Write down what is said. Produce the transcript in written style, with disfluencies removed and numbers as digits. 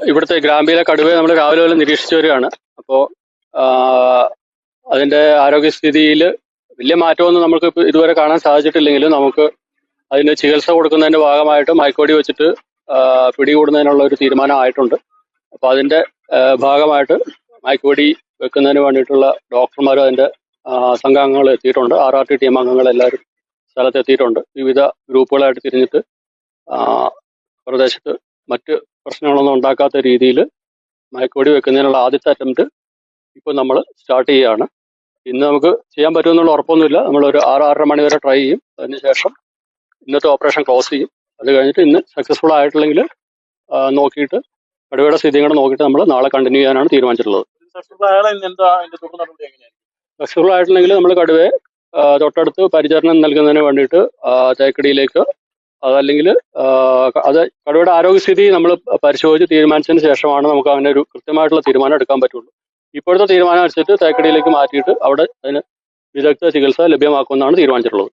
ഇവിടുത്തെ ഗ്രാമ്പീലെ കടുവയെ നമ്മൾ രാവിലെ മുതൽ നിരീക്ഷിച്ചു വരികയാണ്. അപ്പോൾ അതിന്റെ ആരോഗ്യസ്ഥിതിയിൽ വലിയ മാറ്റമൊന്നും നമുക്ക് ഇതുവരെ കാണാൻ സാധിച്ചിട്ടില്ലെങ്കിലും നമുക്ക് അതിന് ചികിത്സ കൊടുക്കുന്നതിന്റെ ഭാഗമായിട്ട് മയക്കുവെടി വെച്ചിട്ട് പിടികൂടുന്നതിനുള്ള ഒരു തീരുമാനം ആയിട്ടുണ്ട്. അപ്പോൾ അതിന്റെ ഭാഗമായിട്ട് മയക്കുവെടി വെക്കുന്നതിന് വേണ്ടിയിട്ടുള്ള ഡോക്ടർമാരും അതിന്റെ സംഘാംഗങ്ങൾ എത്തിയിട്ടുണ്ട്. RRT ടീം അംഗങ്ങൾ എല്ലാവരും സ്ഥലത്തെത്തിയിട്ടുണ്ട്. വിവിധ ഗ്രൂപ്പുകളായിട്ട് തിരിഞ്ഞിട്ട് പ്രദേശത്ത് മറ്റ് പ്രശ്നങ്ങളൊന്നും ഉണ്ടാക്കാത്ത രീതിയിൽ മയക്കുവെടി വെക്കുന്നതിനുള്ള ആദ്യത്തെ അറ്റംപ്റ്റ് ഇപ്പോൾ നമ്മൾ സ്റ്റാർട്ട് ചെയ്യുകയാണ്. ഇന്ന് നമുക്ക് ചെയ്യാൻ പറ്റുമെന്നുള്ള ഉറപ്പൊന്നുമില്ല. നമ്മളൊരു 6-6:30 മണി വരെ ട്രൈ ചെയ്യും. അതിനുശേഷം ഇന്നത്തെ ഓപ്പറേഷൻ ക്ലോസ് ചെയ്യും. അത് കഴിഞ്ഞിട്ട് ഇന്ന് സക്സസ്ഫുൾ ആയിട്ടില്ലെങ്കിൽ നോക്കിയിട്ട് കടുവയുടെ സ്ഥിതി കൂടെ നോക്കിയിട്ട് നമ്മൾ നാളെ കണ്ടിന്യൂ ചെയ്യാനാണ് തീരുമാനിച്ചിട്ടുള്ളത്. സക്സസ്ഫുൾ ആയിട്ടില്ലെങ്കിൽ നമ്മൾ കടുവയെ തൊട്ടടുത്ത് പരിചരണം നൽകുന്നതിന് വേണ്ടിയിട്ട് തേക്കടിയിലേക്ക്, അതല്ലെങ്കിൽ അത് കടുവയുടെ ആരോഗ്യസ്ഥിതി നമ്മൾ പരിശോധിച്ച് തീരുമാനിച്ചതിന് ശേഷമാണ് നമുക്ക് അതിനൊരു കൃത്യമായിട്ടുള്ള തീരുമാനം എടുക്കാൻ പറ്റുള്ളൂ. ഇപ്പോഴത്തെ തീരുമാനം അനുസരിച്ച് തേക്കടിയിലേക്ക് മാറ്റിയിട്ട് അവിടെ അതിന് വിദഗ്ധ ചികിത്സ ലഭ്യമാക്കുമെന്നാണ് തീരുമാനിച്ചിട്ടുള്ളത്.